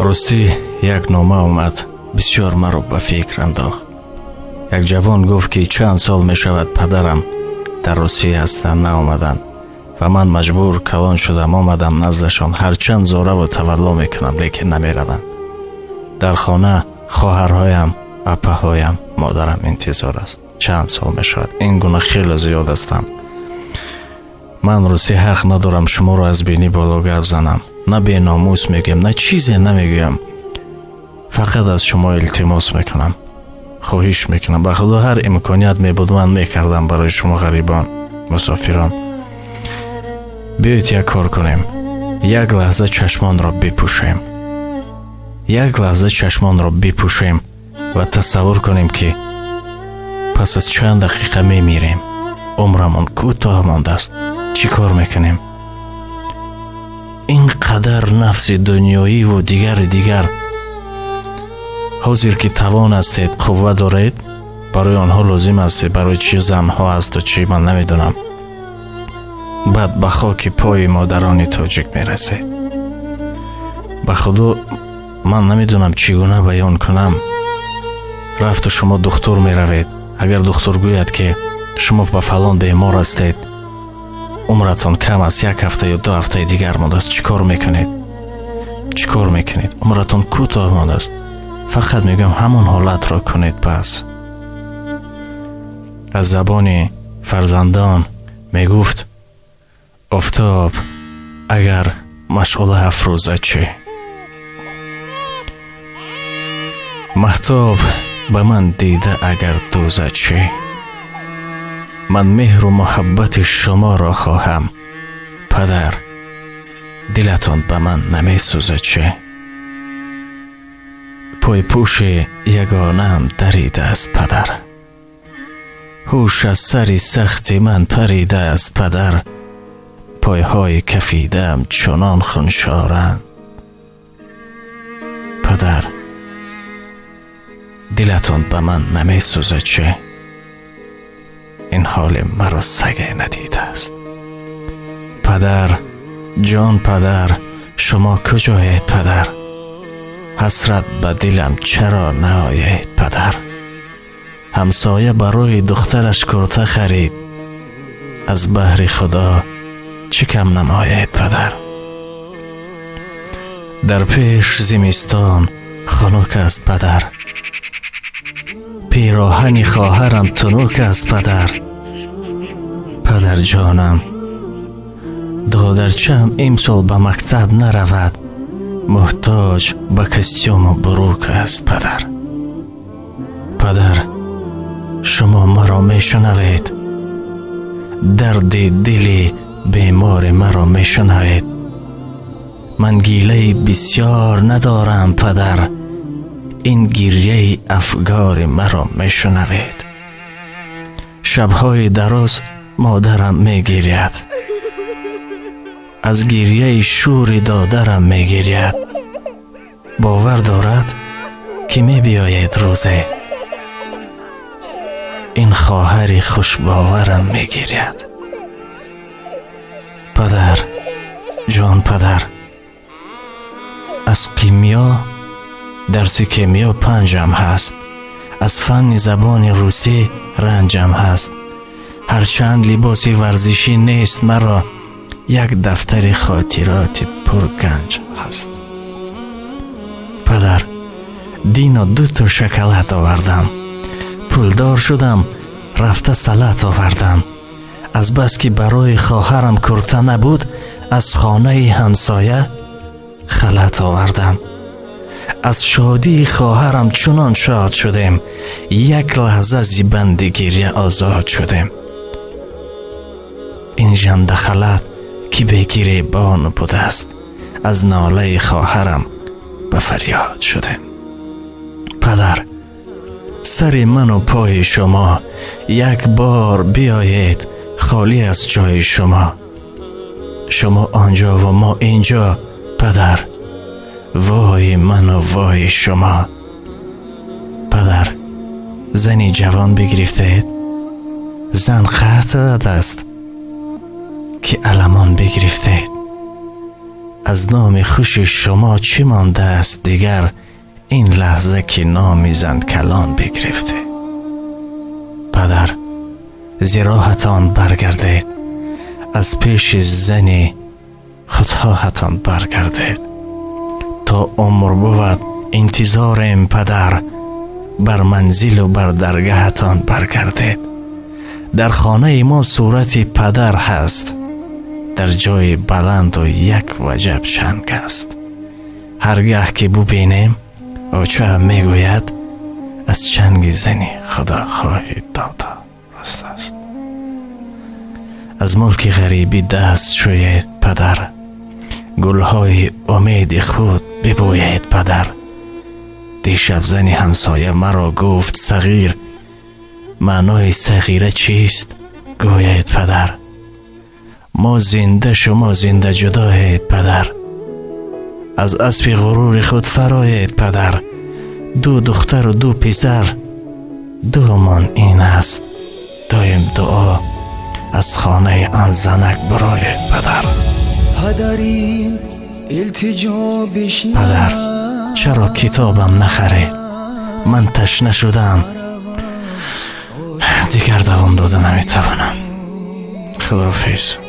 рости як нома омад, бисёр маро ба фикр андохт. як ҷавон гуфт ки чанд сол мешавад падарам дар Русия ҳастанд наомаданд ва ман маҷбур калон шудам омадам наздашон. ҳарчанд зораву тавалло мекунам, лекин намераванд. дар хона хоҳарҳоям, апаҳоям, модарам интизор аст. чанд сол мешавад. ин гуна хеле зиёд ҳастанд. ман русӣ ҳақ надорам шуморо аз бинӣ боло гап занам. на беномус мегӯям, на чизе намегӯям. фақат аз шумо илтимос мекунам, хоҳиш мекунам. ба худо ҳар имконият мебуд ман мекардам барои шумо ғарибон, мусофирон. биёед як кор кунем. як лаҳза чашмонро бипӯшем. як лаҳза чашмонро бипӯшем ва тасаввур кунем ки пас аз чанд дақиқа мемирем. умрамон кӯтоҳ мондааст. чӣ кор мекунем? ин қадар нафси дунёиву дигар ҳозир ки тавон ҳастед, қувва доред, барои онҳо лозим ҳастед, барои чӣ занҳо ҳасту чӣ ман намедонам. баъд ба хоки пои модарони тоҷик мерасед. ба худо ман намедонам чӣ гуна баён кунам. рафту шумо духтур меравед. агар духтур гӯяд ки шумо ба фалон бемор ҳастед, умратон кам аст, як ҳафта ё 2 ҳафтаи дигар мондааст, чӣ кор мекунед? чӣ кор мекунед? умратон кӯтоҳ мондааст. фақат мегӯям ҳамон ҳолатро кунед. пас аз забони фарзандон мегуфт офтоб агар машъула афрӯза чӣ? маҳтоб ба ман дида агар дӯза чӣ? ман меҳру муҳаббати шуморо хоҳам. падар, дилатон ба ман намесӯза чӣ? пойпӯши ягонаам даридааст падар. ҳуш аз сари сахти ман паридааст падар. пойҳои кафидаам чунон хуншоранд. падар, дилатон ба ман намесӯза чӣ? ин ҳоли маро саге надидааст. падар, ҷон падар, шумо куҷоед падар? ҳасрат ба дилам чаро наоед падар? ҳамсоя барои духтараш курта харид. аз баҳри худо чӣ кам намоед падар? дар пеш зимистон хунук аст падар. пироҳани хоҳарам тунук аст падар. падарҷонам, додарчаам имсол ба мактаб наравад. муҳтоҷ ба костюму бурук аст падар. падар, шумо маро мешунавед? дарди дили бемори маро мешунавед? ман гилаи бисьёр надорам падар. ин гирьяи афгори маро мешунавед? шабҳои дароз модарам мегиряд. аз гирьяи шӯри додарам мегиряд. бовар дорад ки мебиёед рӯзе. ин хоҳари хушбоварам мегиряд. падар, ҷон падар, аз кимиё дарси кимиё панҷам ҳаст. аз фанни забони русӣ ранҷам ҳаст. ҳарчанд либоси варзишӣ нест маро, як дафтари хотироти пурганҷ ҳаст. падар, дино 2 шоколад овардам. пулдор шудам, рафта салат овардам. аз бас ки барои хоҳарам курта набуд, аз хонаи ҳамсоя халат овардам. аз шодии хоҳарам чунон шод шудем, як лаҳза зибанди гирья озод шудем. ин жанда халат ки бегиребон будааст. аз нолаи хоҳарам ба фарёд шудем. падар, сари ману пои шумо як бор биёед, холӣ аз ҷои шумо. шумо онҷову мо инҷо падар. вои ману вои шумо. падар, зани ҷавон бигирифтед? зан қатъ аст ки аламон бигирифтед. از نام خوش شما چی مانده است دیگر این لحظه که نامی زن کلان بگرفته. پدر زراحتان برگردید، از پیش زن خودخواهتان برگردید. تا عمر بود انتظارم پدر، بر منزل و بر درگاهتان برگردید. در خانه ما صورت پدر هست، در جای بلند و یک وجب شنگ است. هرگاه که ببینیم او چه میگوید از چنگ زنی خدا خواهی دادا راست است. از ملک غریبی دست شوید پدر، گلهای امید خود ببوید پدر. دیشب زنی همسایه مرا گفت صغیر، معنای صغیره چیست گوید پدر. ما زنده شما زنده جدایید پدر، از اسب غرور خود فراید پدر. دو دختر و دو پسر دومان این است، دایم دعا از خانه آن زنک براید پدر. پدر چرا کتابم نخری؟ من تشنه شدم، دیگر دوام داده نمیتوانم. خداحافظ.